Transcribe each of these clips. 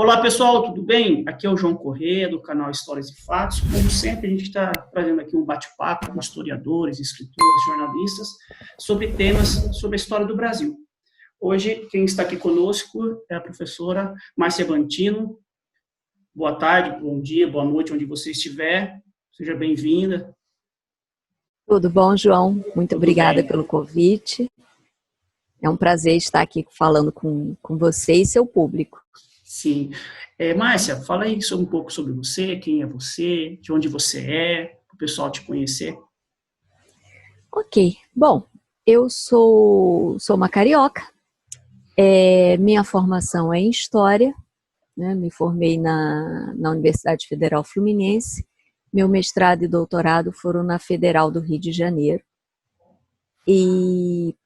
Olá pessoal, tudo bem? Aqui é o João Corrêa, do canal Histórias e Fatos. Como sempre, a gente está trazendo aqui um bate-papo com historiadores, escritores, jornalistas, sobre temas sobre a história do Brasil. Hoje, quem está aqui conosco é a professora Márcia Vantino. Boa tarde, bom dia, boa noite, onde você estiver. Seja bem-vinda. Tudo bom, João? Muito Tudo obrigada bem? pelo convite. É um prazer estar aqui falando com você e seu público. Sim. Márcia, fala aí um pouco sobre você, quem é você, de onde você é, para o pessoal te conhecer. Ok, bom, eu sou uma carioca, minha formação é em História, né? Me formei na Universidade Federal Fluminense, meu mestrado e doutorado foram na Federal do Rio de Janeiro, e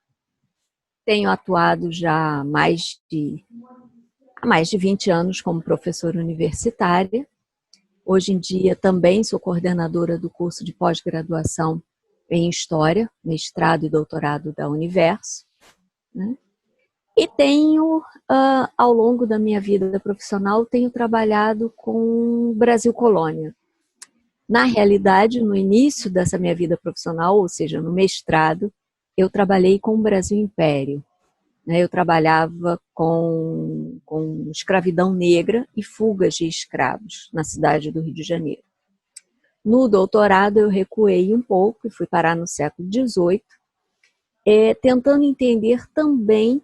tenho atuado já há mais de 20 anos como professora universitária. Hoje em dia também sou coordenadora do curso de pós-graduação em História, mestrado e doutorado da Universo, né? E tenho, ao longo da minha vida profissional, tenho trabalhado com Brasil Colônia. Na realidade, no início dessa minha vida profissional, ou seja, no mestrado, eu trabalhei com o Brasil Império. Eu trabalhava com escravidão negra e fugas de escravos na cidade do Rio de Janeiro. No doutorado eu recuei um pouco e fui parar no século XVIII, tentando entender também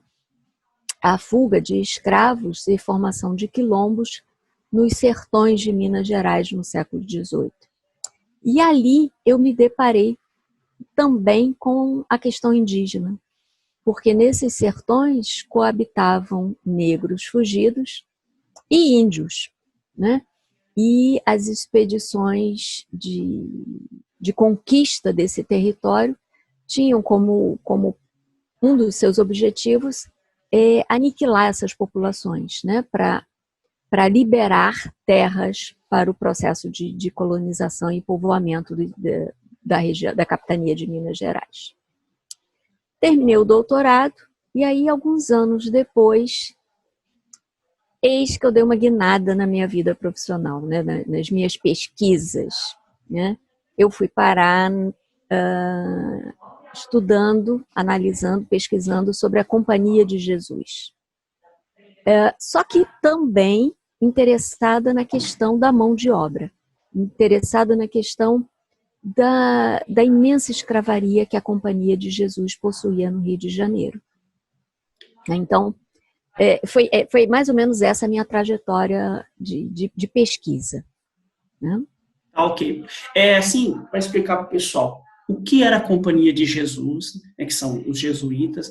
a fuga de escravos e formação de quilombos nos sertões de Minas Gerais no século XVIII. E ali eu me deparei também com a questão indígena, porque nesses sertões coabitavam negros fugidos e índios, né? E as expedições de conquista desse território tinham como um dos seus objetivos aniquilar essas populações, né? Para liberar terras para o processo de colonização e povoamento da região, da capitania de Minas Gerais. Terminei o doutorado e aí, alguns anos depois, eis que eu dei uma guinada na minha vida profissional, né, nas minhas pesquisas, né? Eu fui parar estudando, analisando, pesquisando sobre a Companhia de Jesus. Só que também interessada na questão da mão de obra, interessada na questão da imensa escravaria que a Companhia de Jesus possuía no Rio de Janeiro. Então, foi mais ou menos essa a minha trajetória de pesquisa, né? Ok. Assim, para explicar para o pessoal, o que era a Companhia de Jesus, né, que são os jesuítas,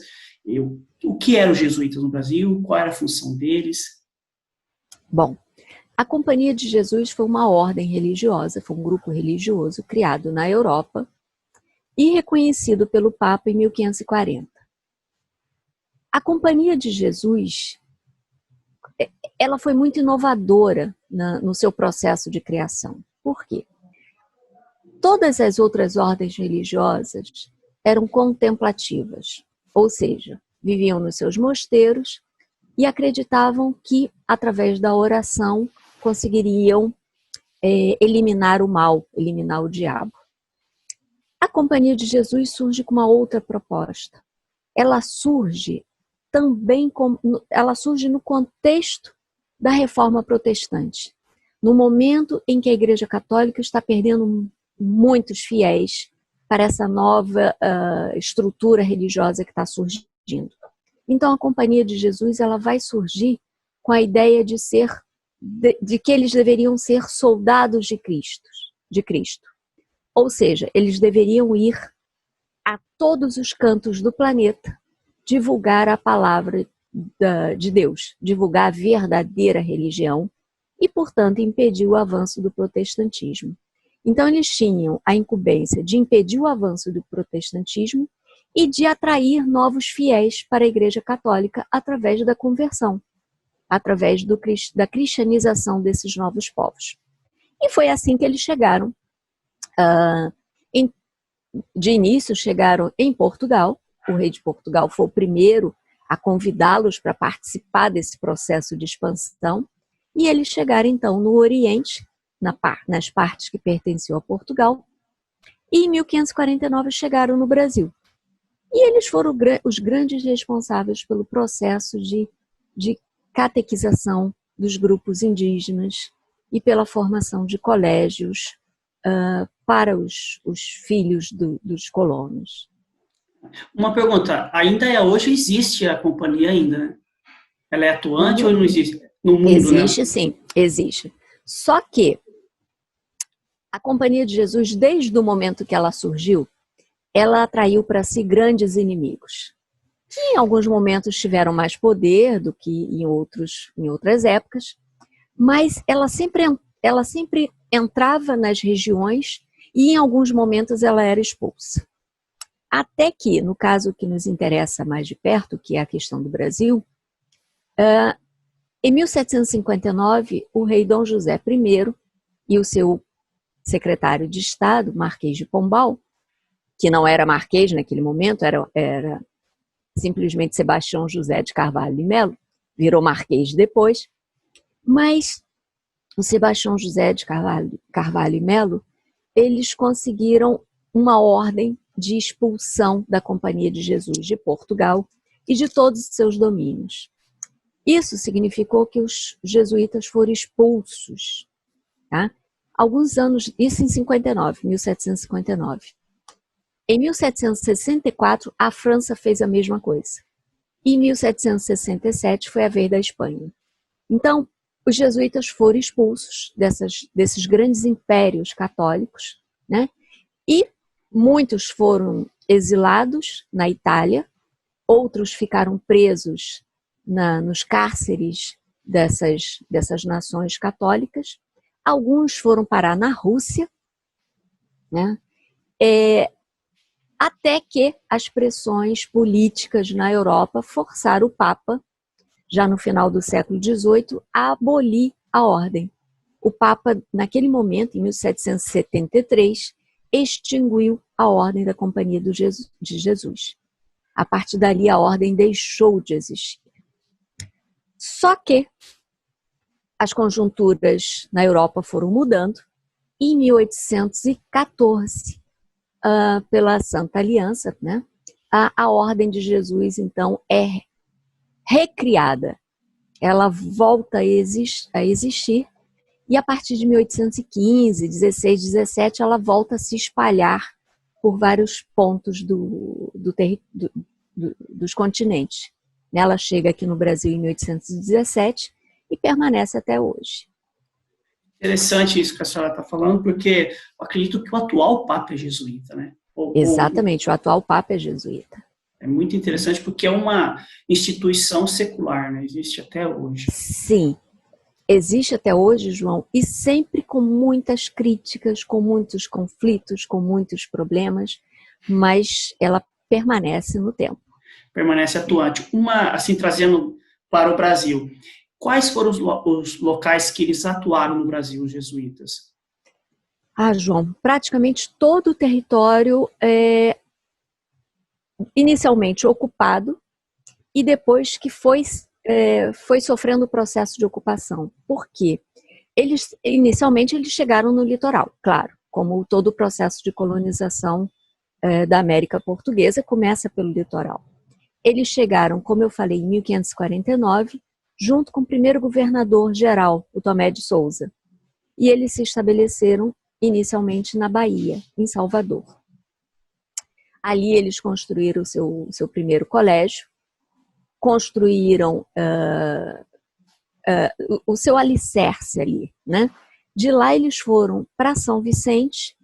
o que eram os jesuítas no Brasil, qual era a função deles? Bom, a Companhia de Jesus foi uma ordem religiosa, foi um grupo religioso criado na Europa e reconhecido pelo Papa em 1540. A Companhia de Jesus, ela foi muito inovadora no seu processo de criação. Por quê? Todas as outras ordens religiosas eram contemplativas, ou seja, viviam nos seus mosteiros e acreditavam que, através da oração, conseguiriam eliminar o mal, eliminar o diabo. A Companhia de Jesus surge com uma outra proposta. Ela surge no contexto da Reforma Protestante, no momento em que a Igreja Católica está perdendo muitos fiéis para essa nova estrutura religiosa que está surgindo. Então, a Companhia de Jesus ela vai surgir com a ideia de que eles deveriam ser soldados de Cristo. Ou seja, eles deveriam ir a todos os cantos do planeta divulgar a palavra de Deus, divulgar a verdadeira religião e, portanto, impedir o avanço do protestantismo. Então, eles tinham a incumbência de impedir o avanço do protestantismo e de atrair novos fiéis para a Igreja Católica através da conversão, através da cristianização desses novos povos. E foi assim que eles chegaram. De início, chegaram em Portugal. O rei de Portugal foi o primeiro a convidá-los para participar desse processo de expansão. e eles chegaram então no Oriente, nas partes que pertenciam a Portugal, e em 1549 chegaram no Brasil. E eles foram os grandes responsáveis pelo processo de catequização dos grupos indígenas e pela formação de colégios para os filhos dos colonos. Uma pergunta, hoje existe a companhia ainda, né? Ela é atuante ou não existe? No mundo, existe, né? Sim, existe. Só que a Companhia de Jesus, desde o momento que ela surgiu, ela atraiu para si grandes inimigos, que em alguns momentos tiveram mais poder do que em outras épocas, mas ela sempre entrava nas regiões e em alguns momentos ela era expulsa. Até que, no caso que nos interessa mais de perto, que é a questão do Brasil, em 1759, o rei Dom José I e o seu secretário de Estado, Marquês de Pombal, que não era marquês naquele momento, era simplesmente Sebastião José de Carvalho e Melo, virou marquês depois, mas o Sebastião José de Carvalho e Melo, eles conseguiram uma ordem de expulsão da Companhia de Jesus de Portugal e de todos os seus domínios. Isso significou que os jesuítas foram expulsos, tá? Alguns anos, isso em 1759. Em 1764, a França fez a mesma coisa. Em 1767 foi a vez da Espanha. Então, os jesuítas foram expulsos desses grandes impérios católicos, né? E muitos foram exilados na Itália, outros ficaram presos nos cárceres dessas nações católicas, alguns foram parar na Rússia, né? Até que as pressões políticas na Europa forçaram o Papa, já no final do século XVIII, a abolir a ordem. O Papa, naquele momento, em 1773, extinguiu a ordem da Companhia de Jesus. A partir dali, a ordem deixou de existir. Só que as conjunturas na Europa foram mudando, e em 1814, pela Santa Aliança, né, a Ordem de Jesus, então, é recriada. Ela volta a existir, e a partir de 1815, 16, 17, ela volta a se espalhar por vários pontos dos continentes. Ela chega aqui no Brasil em 1817 e permanece até hoje. Interessante isso que a senhora está falando, porque eu acredito que o atual Papa é jesuíta, né? Exatamente, o atual Papa é jesuíta. É muito interessante porque é uma instituição secular, né? Existe até hoje. Sim, existe até hoje, João, e sempre com muitas críticas, com muitos conflitos, com muitos problemas, mas ela permanece no tempo. Permanece atuante. Assim, trazendo para o Brasil, quais foram os locais que eles atuaram no Brasil, os jesuítas? João, praticamente todo o território inicialmente ocupado e depois que foi sofrendo o processo de ocupação. Por quê? Inicialmente eles chegaram no litoral, claro, como todo o processo de colonização da América Portuguesa começa pelo litoral. Eles chegaram, como eu falei, em 1549, junto com o primeiro governador geral, o Tomé de Souza. E eles se estabeleceram inicialmente na Bahia, em Salvador. Ali eles construíram o seu primeiro colégio, construíram o seu alicerce ali, né? De lá eles foram para São Vicente,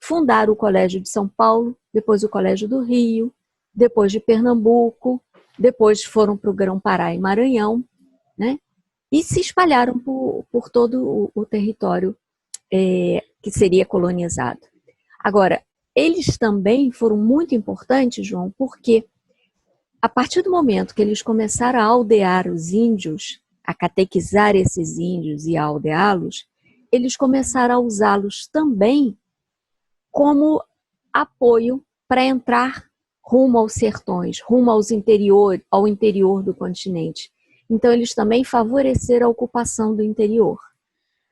fundaram o Colégio de São Paulo, depois o Colégio do Rio, depois de Pernambuco, depois foram para o Grão-Pará e Maranhão, né? E se espalharam por todo o território que seria colonizado. Agora, eles também foram muito importantes, João, porque a partir do momento que eles começaram a aldear os índios, a catequizar esses índios e a aldeá-los, eles começaram a usá-los também como apoio para entrar rumo aos sertões, rumo ao interior do continente. Então, eles também favoreceram a ocupação do interior,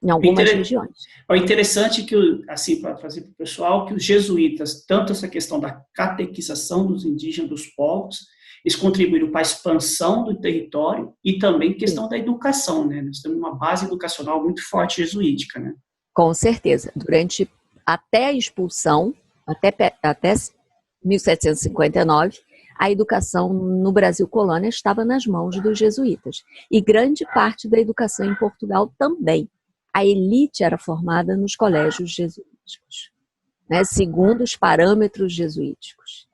em algumas regiões. É interessante que, assim, para trazer para o pessoal, que os jesuítas, tanto essa questão da catequização dos indígenas, dos povos, eles contribuíram para a expansão do território e também questão da educação, né? Nós temos uma base educacional muito forte jesuítica, né? Com certeza. Até a expulsão, até 1759, a educação no Brasil colônia estava nas mãos dos jesuítas. E grande parte da educação em Portugal também. A elite era formada nos colégios jesuíticos, né, segundo os parâmetros jesuíticos.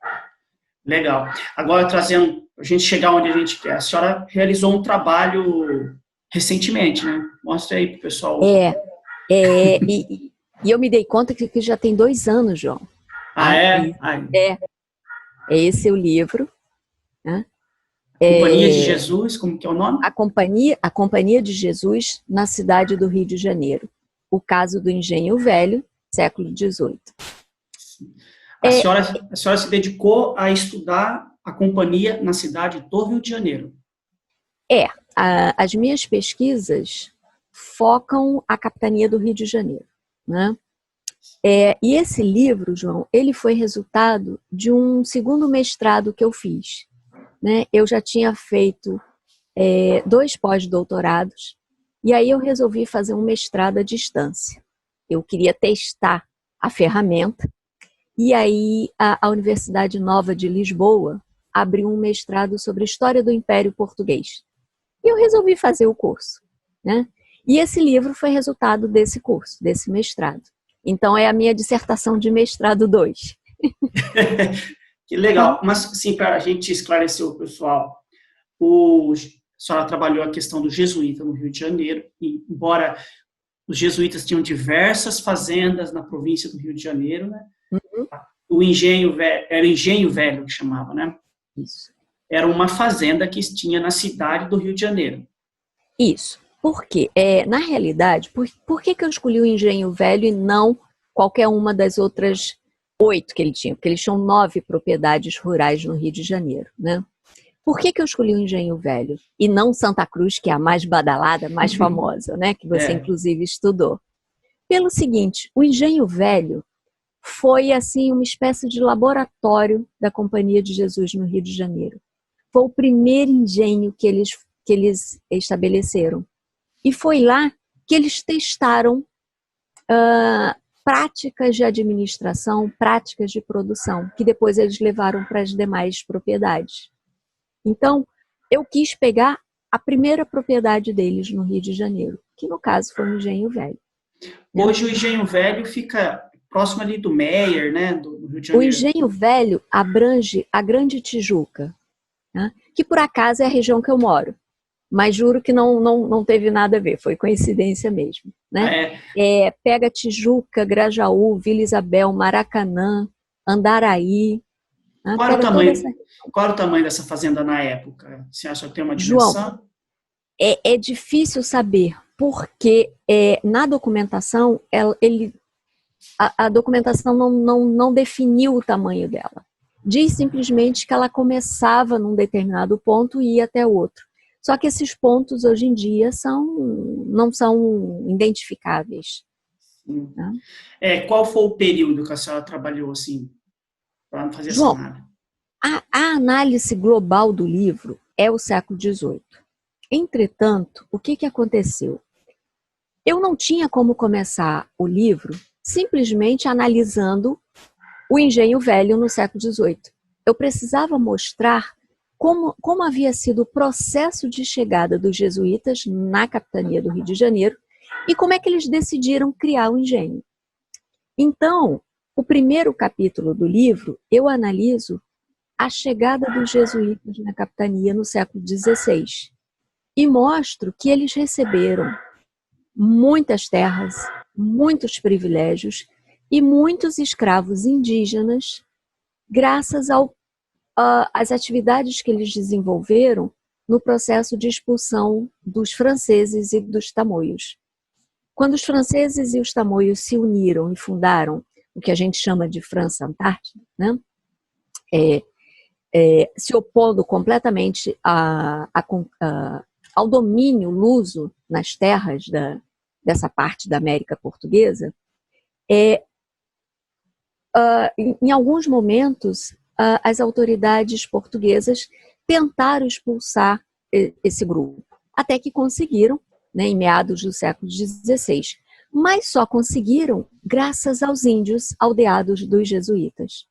Legal. Agora, trazendo, a gente chegar onde a gente quer. A senhora realizou um trabalho recentemente, né? Mostra aí para o pessoal. E eu me dei conta que já tem 2 anos, João. É esse o livro, né? Companhia de Jesus, como que é o nome? A Companhia de Jesus na cidade do Rio de Janeiro. O caso do Engenho Velho, século XVIII. A senhora se dedicou a estudar a companhia na cidade do Rio de Janeiro. As minhas pesquisas focam a capitania do Rio de Janeiro, né? E esse livro, João, ele foi resultado de um segundo mestrado que eu fiz, né? Eu já tinha feito 2 pós-doutorados e aí eu resolvi fazer um mestrado à distância. Eu queria testar a ferramenta e aí a Universidade Nova de Lisboa abriu um mestrado sobre a história do Império Português. E eu resolvi fazer o curso, né? E esse livro foi resultado desse curso, desse mestrado. Então, é a minha dissertação de mestrado 2. Que legal. Mas, assim, para a gente esclarecer o pessoal, a senhora trabalhou a questão do jesuíta no Rio de Janeiro, e embora os jesuítas tinham diversas fazendas na província do Rio de Janeiro, né? Uhum. O Engenho Velho, era Engenho Velho que chamava, né? Isso. Era uma fazenda que tinha na cidade do Rio de Janeiro. Isso. Por quê? Na realidade, por que eu escolhi o Engenho Velho e não qualquer uma das outras 8 que ele tinha? Porque eles tinham 9 propriedades rurais no Rio de Janeiro, né? Por que eu escolhi o Engenho Velho e não Santa Cruz, que é a mais badalada, mais famosa, né? Que você, inclusive, estudou? Pelo seguinte, o Engenho Velho foi, assim, uma espécie de laboratório da Companhia de Jesus no Rio de Janeiro. Foi o primeiro engenho que eles estabeleceram. E foi lá que eles testaram práticas de administração, práticas de produção, que depois eles levaram para as demais propriedades. Então, eu quis pegar a primeira propriedade deles no Rio de Janeiro, que no caso foi o Engenho Velho. Hoje o Engenho Velho fica próximo ali do Meier, né, do Rio de Janeiro. O Engenho Velho abrange a Grande Tijuca, né, que por acaso é a região que eu moro. Mas juro que não teve nada a ver, foi coincidência mesmo, né? Pega Tijuca, Grajaú, Vila Isabel, Maracanã, Andaraí. Né? Qual era o tamanho dessa fazenda na época? Você acha que tem uma dimensão? João, é difícil saber, porque na documentação, a documentação não definiu o tamanho dela. Diz simplesmente que ela começava num determinado ponto e ia até outro. Só que esses pontos, hoje em dia, não são identificáveis. Né? Qual foi o período que a senhora trabalhou, assim, para não fazer essa análise? A análise global do livro é o século XVIII. Entretanto, o que aconteceu? Eu não tinha como começar o livro simplesmente analisando o Engenho Velho no século XVIII. Eu precisava mostrar como havia sido o processo de chegada dos jesuítas na capitania do Rio de Janeiro e como é que eles decidiram criar o engenho. Então, o primeiro capítulo do livro, eu analiso a chegada dos jesuítas na capitania no século XVI e mostro que eles receberam muitas terras, muitos privilégios e muitos escravos indígenas graças às atividades que eles desenvolveram no processo de expulsão dos franceses e dos tamoios. Quando os franceses e os tamoios se uniram e fundaram o que a gente chama de França Antártida, né? Se opondo completamente ao domínio luso nas terras dessa parte da América Portuguesa, em alguns momentos, as autoridades portuguesas tentaram expulsar esse grupo, até que conseguiram, né, em meados do século XVI, mas só conseguiram graças aos índios aldeados dos jesuítas,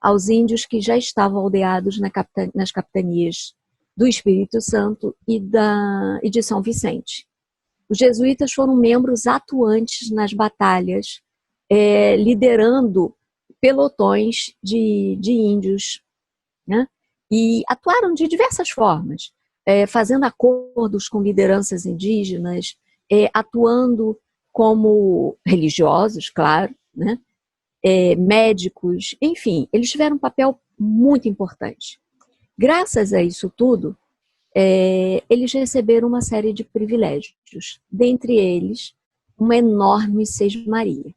aos índios que já estavam aldeados nas capitanias do Espírito Santo e de São Vicente. Os jesuítas foram membros atuantes nas batalhas, liderando pelotões de índios, né? E atuaram de diversas formas, fazendo acordos com lideranças indígenas, atuando como religiosos, claro, né? Médicos, enfim, eles tiveram um papel muito importante. Graças a isso tudo, eles receberam uma série de privilégios, dentre eles uma enorme sesmaria.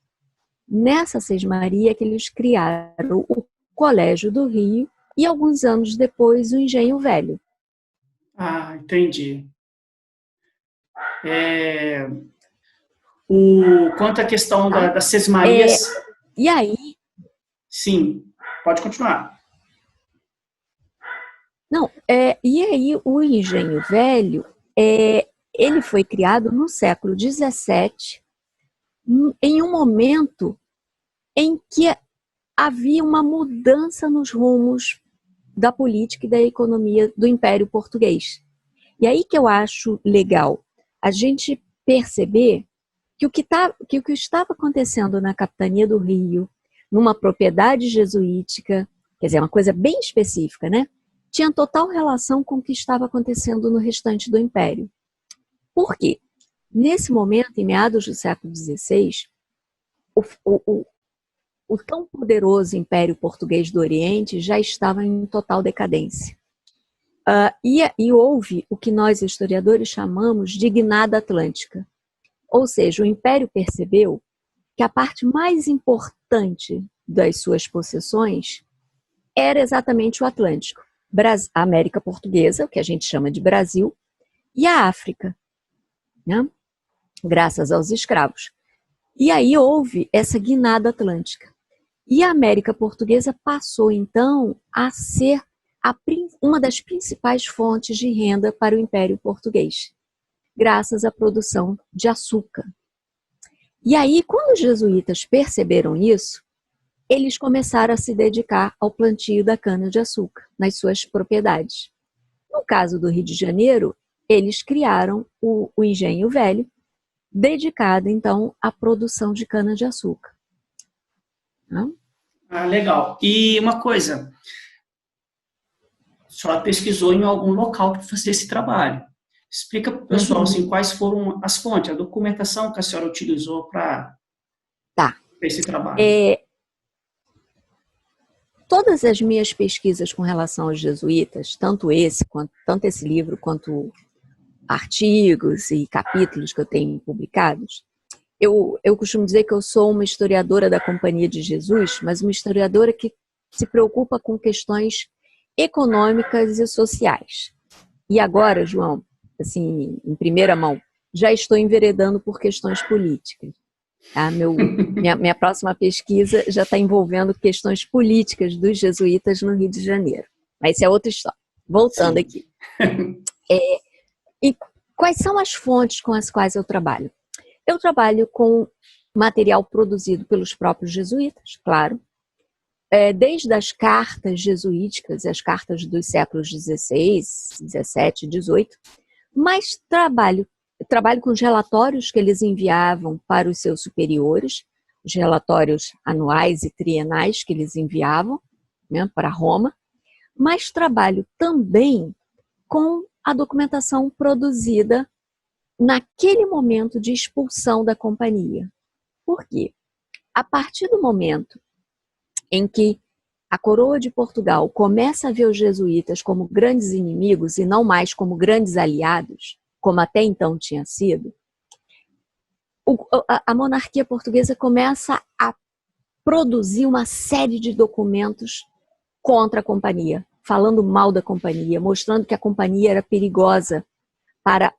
Nessa sesmaria que eles criaram o Colégio do Rio e alguns anos depois o Engenho Velho. Ah, entendi. Quanto à questão das sesmarias... E aí... Sim, pode continuar. Não, e aí o Engenho Velho, ele foi criado no século XVII, em um momento em que havia uma mudança nos rumos da política e da economia do Império Português. E aí que eu acho legal a gente perceber que o que estava acontecendo na capitania do Rio, numa propriedade jesuítica, quer dizer, uma coisa bem específica, né? Tinha total relação com o que estava acontecendo no restante do Império. Por quê? Nesse momento, em meados do século XVI, o tão poderoso Império Português do Oriente já estava em total decadência. E houve o que nós historiadores chamamos de guinada atlântica. Ou seja, o Império percebeu que a parte mais importante das suas possessões era exatamente o Atlântico, a América Portuguesa, o que a gente chama de Brasil, e a África, né? Graças aos escravos. E aí houve essa guinada atlântica. E a América Portuguesa passou, então, a ser uma das principais fontes de renda para o Império Português, graças à produção de açúcar. E aí, quando os jesuítas perceberam isso, eles começaram a se dedicar ao plantio da cana-de-açúcar nas suas propriedades. No caso do Rio de Janeiro, eles criaram o Engenho Velho, dedicado, então, à produção de cana-de-açúcar. Legal. E uma coisa, a senhora pesquisou em algum local para fazer esse trabalho. Explica para o pessoal assim, quais foram as fontes, a documentação que a senhora utilizou para esse trabalho. Todas as minhas pesquisas com relação aos jesuítas, tanto esse livro quanto artigos e capítulos que eu tenho publicados, eu costumo dizer que eu sou uma historiadora da Companhia de Jesus, mas uma historiadora que se preocupa com questões econômicas e sociais. E agora, João, assim, em primeira mão, já estou enveredando por questões políticas. Tá? Minha próxima pesquisa já está envolvendo questões políticas dos jesuítas no Rio de Janeiro. Mas isso é outra história. Voltando aqui. E quais são as fontes com as quais eu trabalho? Eu trabalho com material produzido pelos próprios jesuítas, claro, desde as cartas jesuíticas, as cartas dos séculos XVI, XVII, XVIII, mas trabalho com os relatórios que eles enviavam para os seus superiores, os relatórios anuais e trienais que eles enviavam, né, para Roma, mas trabalho também com a documentação produzida naquele momento de expulsão da companhia. Por quê? A partir do momento em que a coroa de Portugal começa a ver os jesuítas como grandes inimigos e não mais como grandes aliados, como até então tinha sido, a monarquia portuguesa começa a produzir uma série de documentos contra a companhia, falando mal da companhia, mostrando que a companhia era perigosa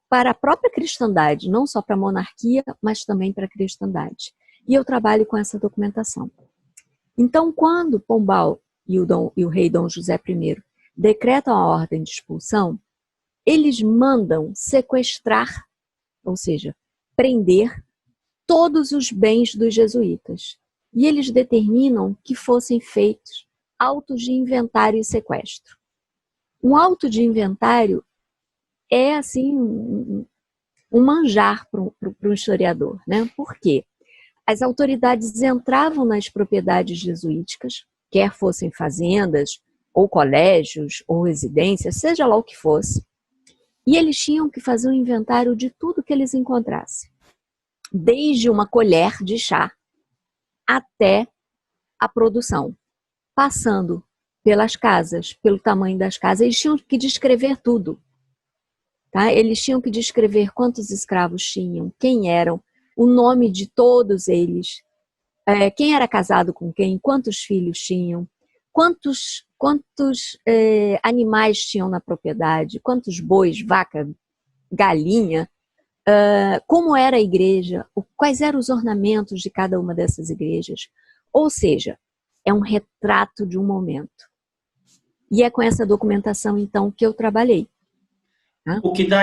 para a própria cristandade, não só para a monarquia, mas também para a cristandade. E eu trabalho com essa documentação. Então, quando Pombal e o rei Dom José I decretam a ordem de expulsão, eles mandam sequestrar, ou seja, prender todos os bens dos jesuítas. E eles determinam que fossem feitos autos de inventário e sequestro. Um auto de inventário é, assim, um manjar para um historiador, né? Por quê? As autoridades entravam nas propriedades jesuíticas, quer fossem fazendas, ou colégios, ou residências, seja lá o que fosse, e eles tinham que fazer um inventário de tudo que eles encontrassem. Desde uma colher de chá até a produção, passando pelas casas, pelo tamanho das casas. Eles tinham que descrever tudo. Tá? Eles tinham que descrever quantos escravos tinham, quem eram, o nome de todos eles, quem era casado com quem, quantos filhos tinham, quantos animais tinham na propriedade, quantos bois, vaca, galinha, como era a igreja, quais eram os ornamentos de cada uma dessas igrejas. Ou seja, é um retrato de um momento. E é com essa documentação, então, que eu trabalhei. O que dá,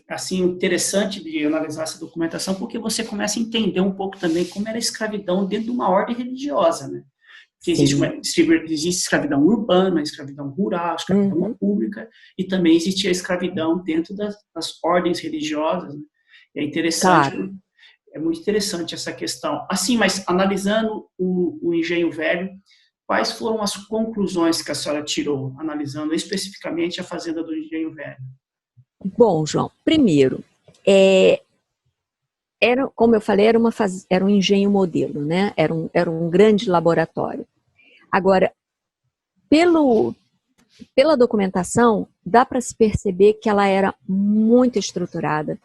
assim, interessante de analisar essa documentação, porque você começa a entender um pouco também como era a escravidão dentro de uma ordem religiosa, né? Que existe escravidão urbana, escravidão rural, escravidão pública, e também existia a escravidão dentro das ordens religiosas, né? E é interessante, claro. É muito interessante essa questão. Assim, mas analisando o Engenho Velho, quais foram as conclusões que a senhora tirou, analisando especificamente a fazenda do Engenho Velho? Bom, João, primeiro, como eu falei, era um engenho modelo, né? Era um grande laboratório. Agora, pela documentação, dá para se perceber que ela era muito estruturada.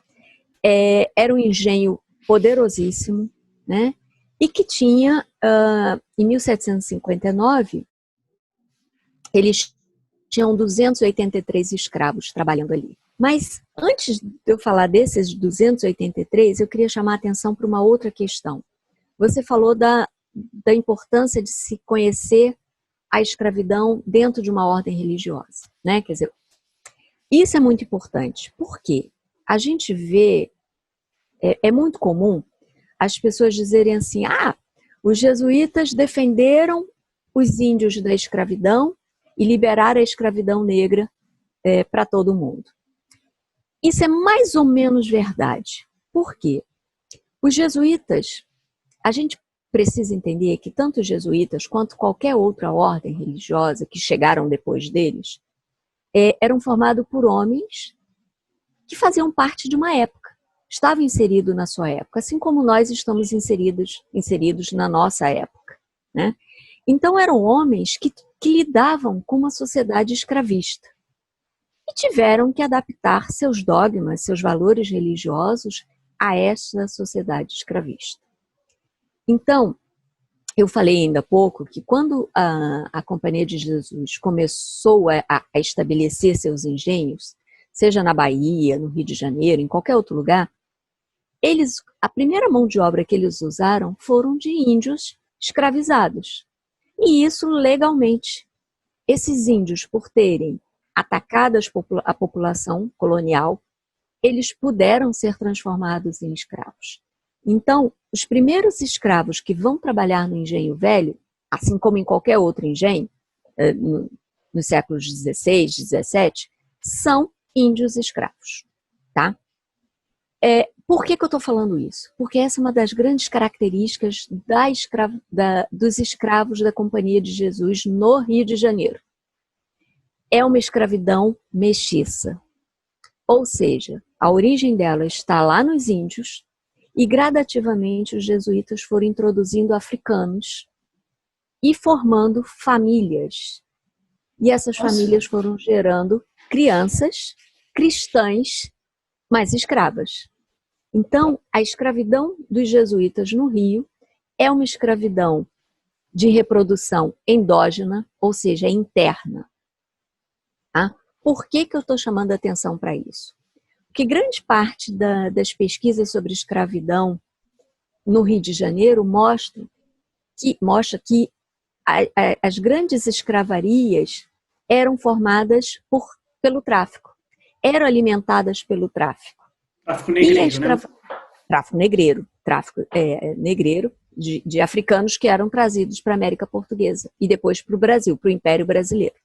Era um engenho poderosíssimo, né? E que tinha, em 1759, eles tinham 283 escravos trabalhando ali. Mas antes de eu falar desses 283, eu queria chamar a atenção para uma outra questão. Você falou da importância de se conhecer a escravidão dentro de uma ordem religiosa, né? Quer dizer, isso é muito importante. Por quê? A gente vê, é muito comum as pessoas dizerem assim, os jesuítas defenderam os índios da escravidão e liberaram a escravidão negra para todo mundo. Isso é mais ou menos verdade. Por quê? Os jesuítas, a gente precisa entender que tanto os jesuítas quanto qualquer outra ordem religiosa que chegaram depois deles, eram formados por homens que faziam parte de uma época, estavam inseridos na sua época, assim como nós estamos inseridos na nossa época, né? Então eram homens que lidavam com uma sociedade escravista e tiveram que adaptar seus dogmas, seus valores religiosos a essa sociedade escravista. Então, eu falei ainda há pouco que quando a Companhia de Jesus começou a estabelecer seus engenhos, seja na Bahia, no Rio de Janeiro, em qualquer outro lugar, a primeira mão de obra que eles usaram foram de índios escravizados. E isso legalmente. Esses índios, por terem atacado a população colonial, eles puderam ser transformados em escravos. Então, os primeiros escravos que vão trabalhar no Engenho Velho, assim como em qualquer outro engenho, nos séculos XVI, XVII, são índios escravos. Tá? Por que eu estou falando isso? Porque essa é uma das grandes características dos escravos da Companhia de Jesus no Rio de Janeiro. É uma escravidão mestiça. Ou seja, a origem dela está lá nos índios e gradativamente os jesuítas foram introduzindo africanos e formando famílias. E essas famílias foram gerando crianças cristãs, mas escravas. Então, a escravidão dos jesuítas no Rio é uma escravidão de reprodução endógena, ou seja, interna. Tá? Por que eu estou chamando a atenção para isso? Porque grande parte das pesquisas sobre escravidão no Rio de Janeiro mostra que as grandes escravarias eram formadas pelo tráfico, eram alimentadas pelo tráfico. Tráfico negreiro, né? Tráfico negreiro, negreiro de africanos que eram trazidos para a América Portuguesa e depois para o Brasil, para o Império Brasileiro.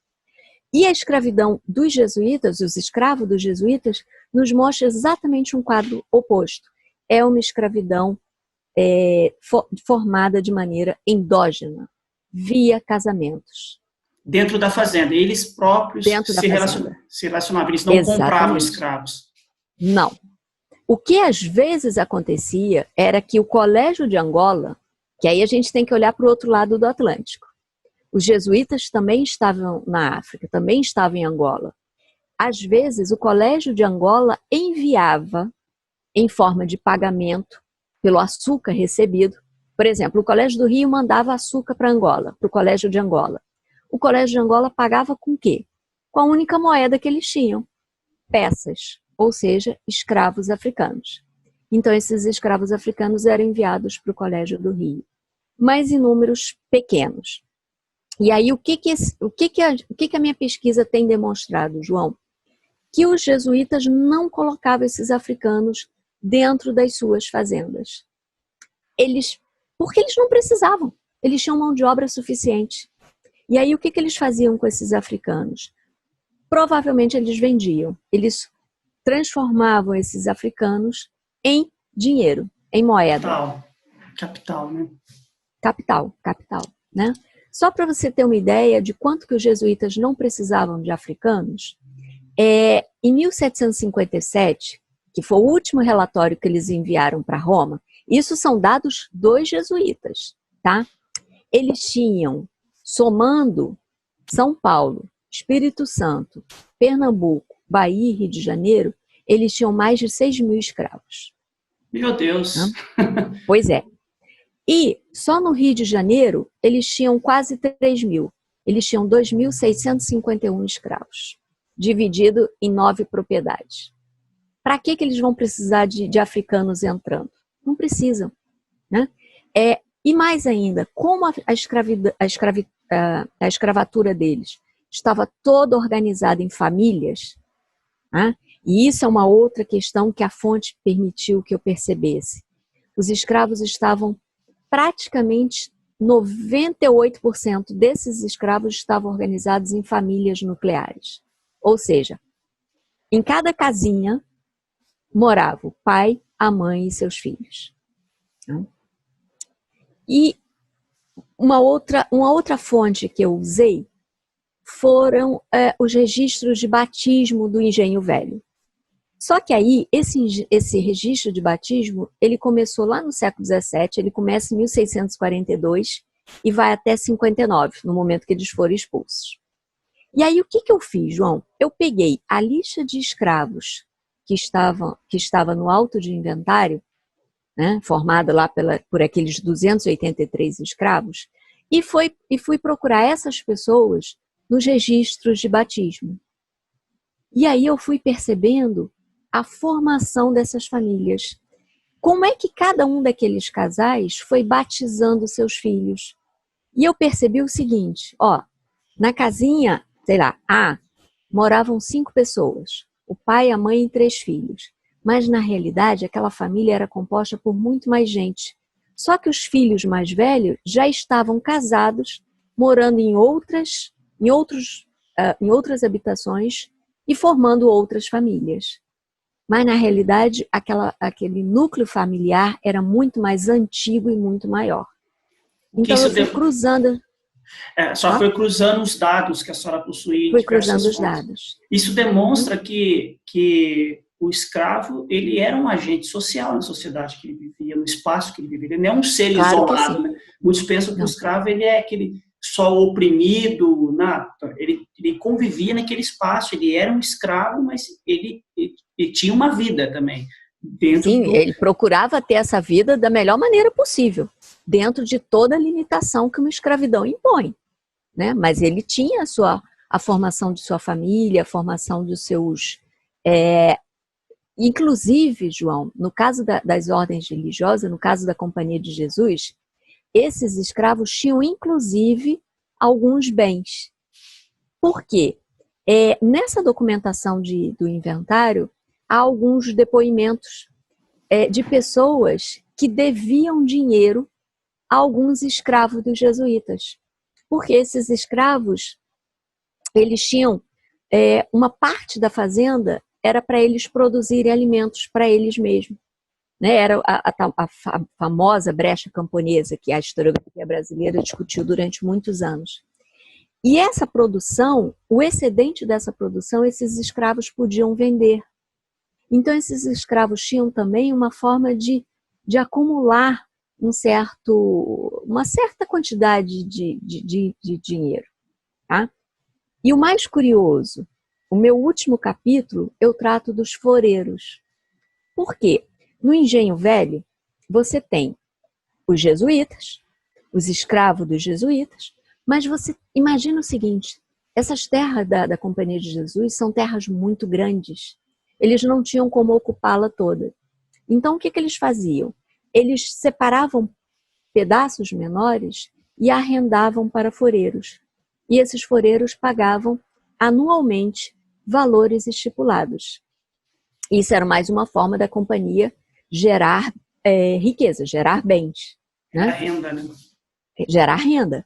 E a escravidão dos jesuítas, os escravos dos jesuítas, nos mostra exatamente um quadro oposto. É uma escravidão formada de maneira endógena, via casamentos. Dentro da fazenda, eles próprios se relacionavam, eles não compravam escravos. Não. O que às vezes acontecia era que o Colégio de Angola, que aí a gente tem que olhar para o outro lado do Atlântico, os jesuítas também estavam na África, também estavam em Angola. Às vezes, o Colégio de Angola enviava, em forma de pagamento, pelo açúcar recebido. Por exemplo, o Colégio do Rio mandava açúcar para Angola, para o Colégio de Angola. O Colégio de Angola pagava com o quê? Com a única moeda que eles tinham, peças, ou seja, escravos africanos. Então, esses escravos africanos eram enviados para o Colégio do Rio, mas em números pequenos. E aí, o que a minha pesquisa tem demonstrado, João? Que os jesuítas não colocavam esses africanos dentro das suas fazendas. Porque eles não precisavam, eles tinham mão de obra suficiente. E aí, o que eles faziam com esses africanos? Provavelmente eles vendiam, eles transformavam esses africanos em dinheiro, em moeda. Capital, né? Capital, né? Só para você ter uma ideia de quanto que os jesuítas não precisavam de africanos, em 1757, que foi o último relatório que eles enviaram para Roma, isso são dados dos jesuítas, tá? Eles tinham, somando São Paulo, Espírito Santo, Pernambuco, Bahia e Rio de Janeiro, eles tinham mais de 6 mil escravos. Meu Deus! Pois é. E só no Rio de Janeiro, eles tinham quase 3 mil. Eles tinham 2.651 escravos, dividido em 9 propriedades. Para que eles vão precisar de africanos entrando? Não precisam, né? E mais ainda, como a escravatura deles estava toda organizada em famílias, né? E isso é uma outra questão que a fonte permitiu que eu percebesse. Os escravos estavam praticamente 98% desses escravos estavam organizados em famílias nucleares. Ou seja, em cada casinha morava o pai, a mãe e seus filhos. E uma outra fonte que eu usei foram os registros de batismo do Engenho Velho. Só que aí, esse registro de batismo, ele começou lá no século XVII, ele começa em 1642 e vai até 59, no momento que eles foram expulsos. E aí, o que eu fiz, João? Eu peguei a lista de escravos que estava no auto de inventário, né, formada lá por aqueles 283 escravos, e fui procurar essas pessoas nos registros de batismo. E aí eu fui percebendo a formação dessas famílias. Como é que cada um daqueles casais foi batizando seus filhos? E eu percebi o seguinte, na casinha, sei lá, moravam 5 pessoas, o pai, a mãe e 3 filhos. Mas, na realidade, aquela família era composta por muito mais gente. Só que os filhos mais velhos já estavam casados, morando em outras habitações e formando outras famílias. Mas, na realidade, aquele núcleo familiar era muito mais antigo e muito maior. Então, eu fui cruzando... Foi cruzando os dados que a senhora possuía. Foi cruzando os dados. Isso demonstra que o escravo, ele era um agente social na sociedade que ele vivia, no espaço que ele vivia. Ele não é um ser isolado, né? Muitos pensam que o escravo ele é aquele só oprimido, ele convivia naquele espaço, ele era um escravo, mas ele tinha uma vida também. Ele procurava ter essa vida da melhor maneira possível, dentro de toda a limitação que uma escravidão impõe, né? Mas ele tinha a formação de sua família, a formação dos seus inclusive, João, no caso das ordens religiosas, no caso da Companhia de Jesus, esses escravos tinham, inclusive, alguns bens. Por quê? Nessa documentação do inventário, há alguns depoimentos de pessoas que deviam dinheiro a alguns escravos dos jesuítas. Porque esses escravos, eles tinham uma parte da fazenda, era para eles produzirem alimentos para eles mesmos. Né? Era a famosa brecha camponesa, que a historiografia brasileira discutiu durante muitos anos. E essa produção, o excedente dessa produção, esses escravos podiam vender. Então, esses escravos tinham também uma forma de acumular uma certa quantidade de dinheiro. Tá? E o mais curioso, o meu último capítulo, eu trato dos floreiros. Por quê? No Engenho Velho, você tem os jesuítas, os escravos dos jesuítas, mas você imagina o seguinte, essas terras da Companhia de Jesus são terras muito grandes. Eles não tinham como ocupá-la toda. Então, o que eles faziam? Eles separavam pedaços menores e arrendavam para floreiros. E esses floreiros pagavam anualmente valores estipulados. Isso era mais uma forma da companhia gerar riqueza, gerar bens. Gerar renda, né? Gerar renda.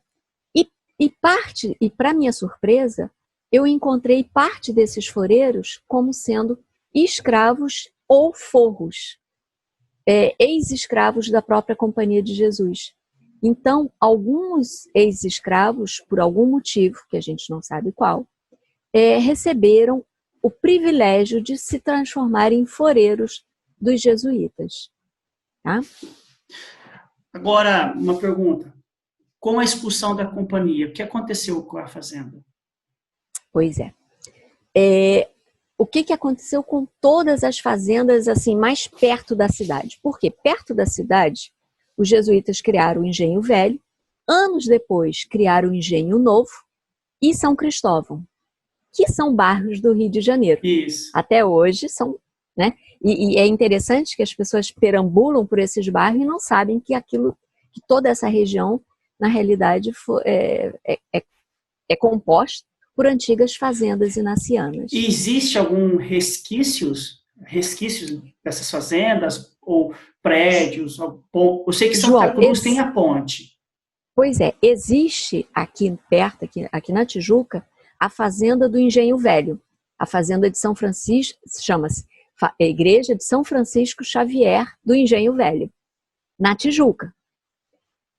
E para minha surpresa, eu encontrei parte desses floreiros como sendo escravos ou forros, ex-escravos da própria Companhia de Jesus. Então, alguns ex-escravos, por algum motivo, que a gente não sabe qual, receberam o privilégio de se transformar em floreiros dos jesuítas. Tá? Agora, uma pergunta. Com a expulsão da companhia, o que aconteceu com a fazenda? Pois é. O que aconteceu com todas as fazendas assim mais perto da cidade? Porque perto da cidade, os jesuítas criaram o Engenho Velho, anos depois criaram o Engenho Novo e São Cristóvão, que são bairros do Rio de Janeiro. Isso. Até hoje são, né? E é interessante que as pessoas perambulam por esses bairros e não sabem que toda essa região, na realidade, é composta por antigas fazendas inacianas. E existe algum resquícios dessas fazendas ou prédios? Eu sei que Santa Cruz tem a ponte. Pois é, existe aqui perto, aqui na Tijuca, a fazenda do Engenho Velho. A fazenda de São Francisco, chama-se Igreja de São Francisco Xavier do Engenho Velho, na Tijuca.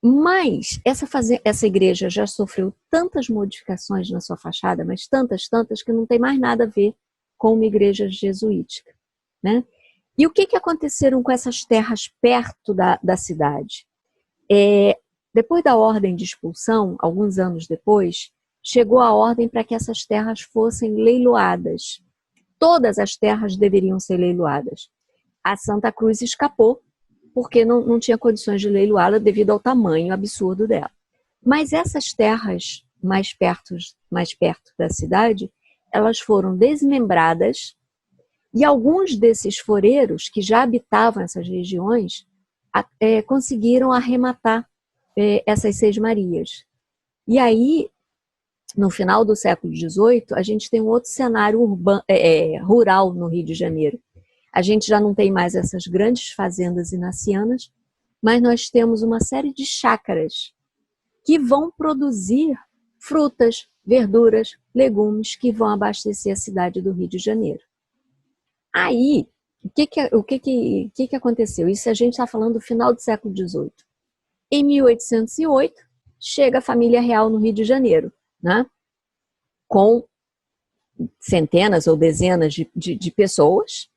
Mas essa igreja já sofreu tantas modificações na sua fachada, mas tantas, que não tem mais nada a ver com uma igreja jesuítica. Né? E o que aconteceram com essas terras perto da cidade? Depois da ordem de expulsão, alguns anos depois, chegou a ordem para que essas terras fossem leiloadas. Todas as terras deveriam ser leiloadas. A Santa Cruz escapou, porque não tinha condições de leiloá-la devido ao tamanho absurdo dela. Mas essas terras mais perto da cidade, elas foram desmembradas e alguns desses floreiros que já habitavam essas regiões conseguiram arrematar essas sesmarias. E aí, no final do século XVIII, a gente tem um outro cenário rural no Rio de Janeiro. A gente já não tem mais essas grandes fazendas inacianas, mas nós temos uma série de chácaras que vão produzir frutas, verduras, legumes que vão abastecer a cidade do Rio de Janeiro. Aí, o que aconteceu? Isso a gente está falando do final do século XVIII. Em 1808, chega a família real no Rio de Janeiro, né? Com centenas ou dezenas de pessoas,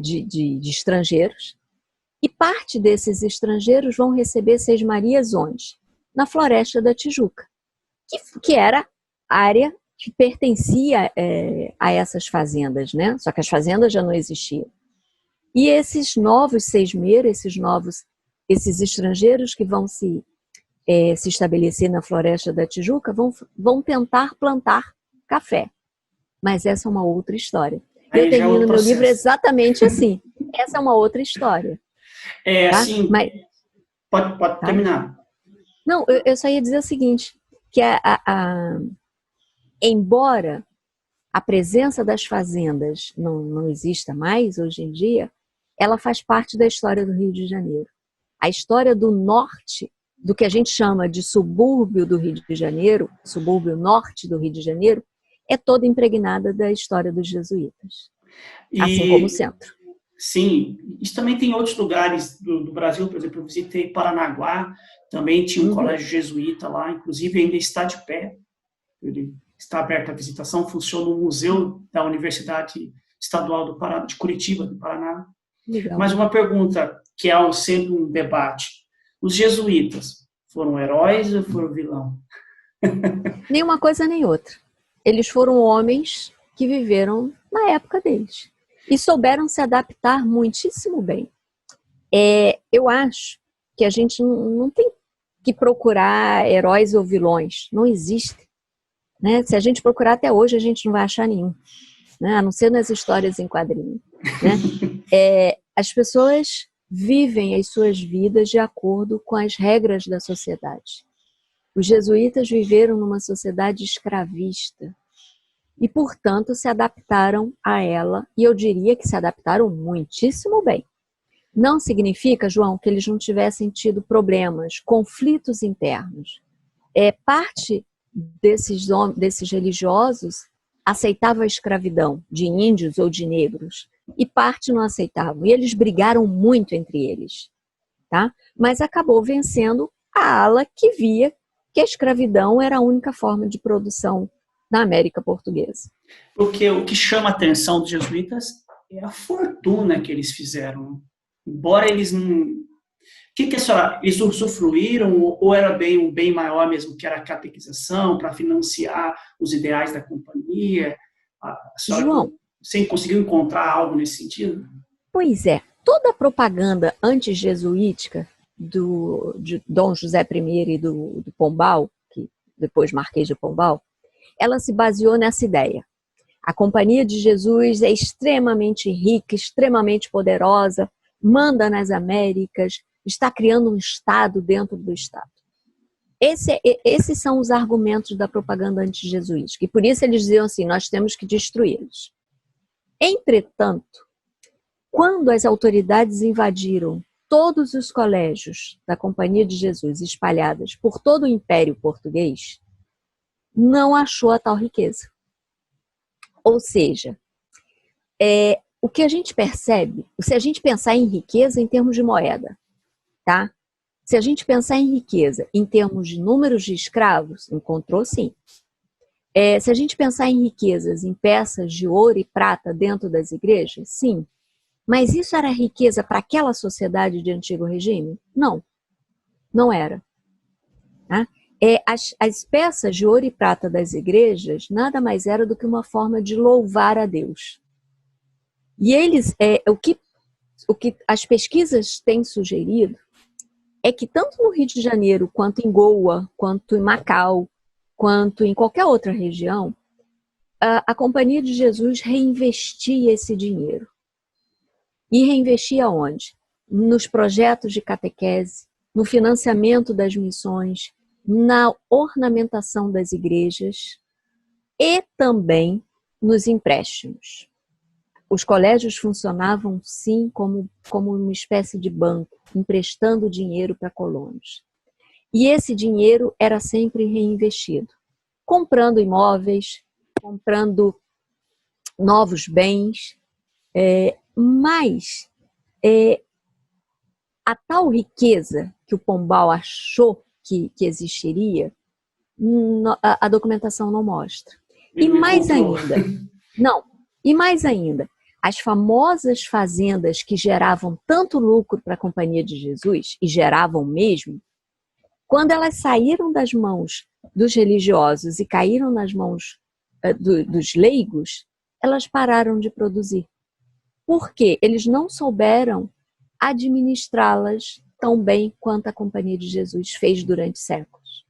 de estrangeiros, e parte desses estrangeiros vão receber sesmarias onde? Na Floresta da Tijuca, que era área que pertencia a essas fazendas, né? Só que as fazendas já não existiam. E esses novos sesmeiros, esses estrangeiros que vão se estabelecer na Floresta da Tijuca, vão tentar plantar café. Mas essa é uma outra história. Eu Aí já é outro termino meu livro processo. exatamente assim. Essa é uma outra história, tá? Assim, Mas, pode tá? terminar. Não, eu só ia dizer o seguinte, que embora a presença das fazendas não exista mais hoje em dia, ela faz parte da história do Rio de Janeiro. A história do norte, do que a gente chama de subúrbio do Rio de Janeiro, subúrbio norte do Rio de Janeiro, é toda impregnada da história dos jesuítas, assim como o E, centro. sim, isso também tem outros lugares do Brasil, por exemplo, eu visitei Paranaguá, também tinha um Uhum. colégio jesuíta lá, inclusive ainda está de pé, ele está aberto à visitação, funciona um museu da Universidade Estadual do Paraná, de Curitiba, do Paraná. Legal. Mas uma pergunta que é sempre um debate: os jesuítas foram heróis ou foram vilão? Nem uma coisa nem outra. Eles foram homens que viveram na época deles e souberam se adaptar muitíssimo bem. Eu acho que a gente não tem que procurar heróis ou vilões, não existe. Né? Se a gente procurar até hoje, a gente não vai achar nenhum, né? A não ser nas histórias em quadrinho. Né? As pessoas vivem as suas vidas de acordo com as regras da sociedade. Os jesuítas viveram numa sociedade escravista e, portanto, se adaptaram a ela, e eu diria que se adaptaram muitíssimo bem. Não significa, João, que eles não tivessem tido problemas, conflitos internos. Parte desses religiosos aceitava a escravidão de índios ou de negros e parte não aceitavam. E eles brigaram muito entre eles, tá? Mas acabou vencendo a ala que via que a escravidão era a única forma de produção na América Portuguesa. Porque o que chama a atenção dos jesuítas é a fortuna que eles fizeram. Embora eles não. O que a senhora. Eles usufruíram ou era bem um bem maior mesmo, que era a catequização, para financiar os ideais da companhia? A senhora João, você conseguiu encontrar algo nesse sentido? pois é, toda a propaganda anti-jesuítica de Dom José I e do Pombal, que depois Marquês de Pombal, ela se baseou nessa ideia. A Companhia de Jesus é extremamente rica, extremamente poderosa, manda nas Américas, está criando um Estado dentro do Estado. Esses são os argumentos da propaganda anti-jesuítica, e por isso eles diziam assim, nós temos que destruí-los. Entretanto, quando as autoridades invadiram todos os colégios da Companhia de Jesus espalhadas por todo o Império Português, não achou a tal riqueza. Ou seja, o que a gente percebe, se a gente pensar em riqueza em termos de moeda, tá? Se a gente pensar em riqueza em termos de números de escravos, encontrou sim. Se a gente pensar em riquezas em peças de ouro e prata dentro das igrejas, sim. Mas isso era riqueza para aquela sociedade de antigo regime? Não, não era. Tá? As peças de ouro e prata das igrejas nada mais era do que uma forma de louvar a Deus. E eles, o que as pesquisas têm sugerido é que tanto no Rio de Janeiro, quanto em Goa, quanto em Macau, quanto em qualquer outra região, a Companhia de Jesus reinvestia esse dinheiro. E reinvestia onde? Nos projetos de catequese, no financiamento das missões, na ornamentação das igrejas e também nos empréstimos. Os colégios funcionavam, sim, como uma espécie de banco, emprestando dinheiro para colonos. E esse dinheiro era sempre reinvestido, comprando imóveis, comprando novos bens, mas a tal riqueza que o Pombal achou que existiria, a documentação não mostra. Ele E não mais encontrou. ainda, as famosas fazendas que geravam tanto lucro para a Companhia de Jesus, e geravam mesmo, quando elas saíram das mãos dos religiosos e caíram nas mãos dos leigos, elas pararam de produzir. Por quê? Eles não souberam administrá-las tão bem quanto a Companhia de Jesus fez durante séculos.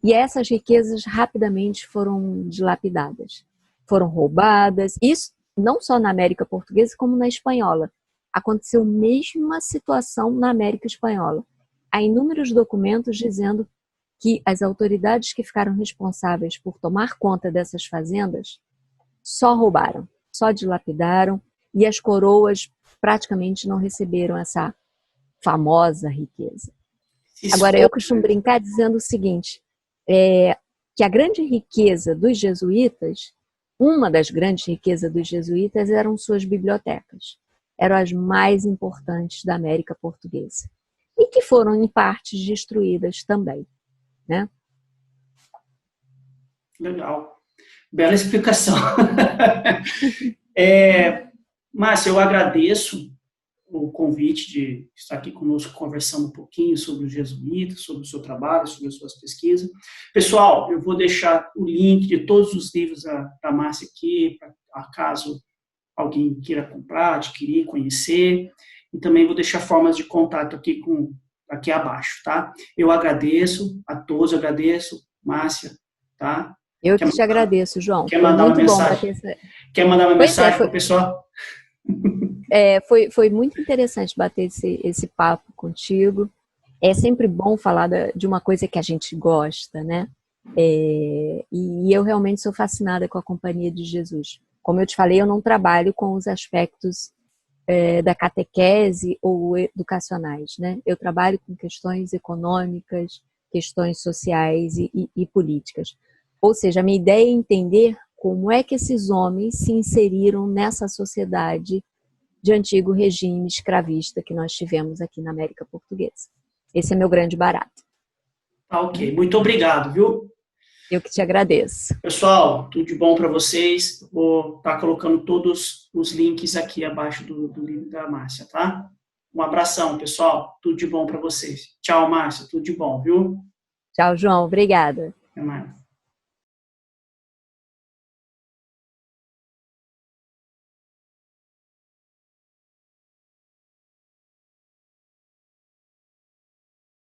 E essas riquezas rapidamente foram dilapidadas, foram roubadas. Isso não só na América Portuguesa, como na Espanhola. Aconteceu a mesma situação na América Espanhola. Há inúmeros documentos dizendo que as autoridades que ficaram responsáveis por tomar conta dessas fazendas só roubaram, só dilapidaram, e as coroas praticamente não receberam essa famosa riqueza. Agora, eu costumo brincar dizendo o seguinte, que a grande riqueza dos jesuítas, uma das grandes riquezas dos jesuítas eram suas bibliotecas. Eram as mais importantes da América Portuguesa. E que foram, em partes, destruídas também, né? Legal. Bela explicação. Márcia, eu agradeço o convite de estar aqui conosco conversando um pouquinho sobre os jesuítas, sobre o seu trabalho, sobre as suas pesquisas. Pessoal, eu vou deixar o link de todos os livros da Márcia aqui, para caso alguém queira comprar, adquirir, conhecer, e também vou deixar formas de contato aqui abaixo, tá? Eu agradeço a todos, eu agradeço, Márcia, tá? Eu que te agradeço, João. Quer Foi mandar muito uma bom mensagem? bater Quer mandar uma mensagem para o pessoal? Foi muito interessante bater esse papo contigo. É sempre bom falar de uma coisa que a gente gosta, né? E eu realmente sou fascinada com a Companhia de Jesus. Como eu te falei, eu não trabalho com os aspectos da catequese ou educacionais, né? Eu trabalho com questões econômicas, questões sociais e políticas. Ou seja, a minha ideia é entender como é que esses homens se inseriram nessa sociedade de antigo regime escravista que nós tivemos aqui na América Portuguesa. Esse é meu grande barato. Ok, muito obrigado, viu? Eu que te agradeço. Pessoal, tudo de bom para vocês. Vou estar colocando todos os links aqui abaixo do livro da Márcia, tá? Um abração, pessoal. Tudo de bom para vocês. Tchau, Márcia. Tudo de bom, viu? Tchau, João. Obrigada. Até mais.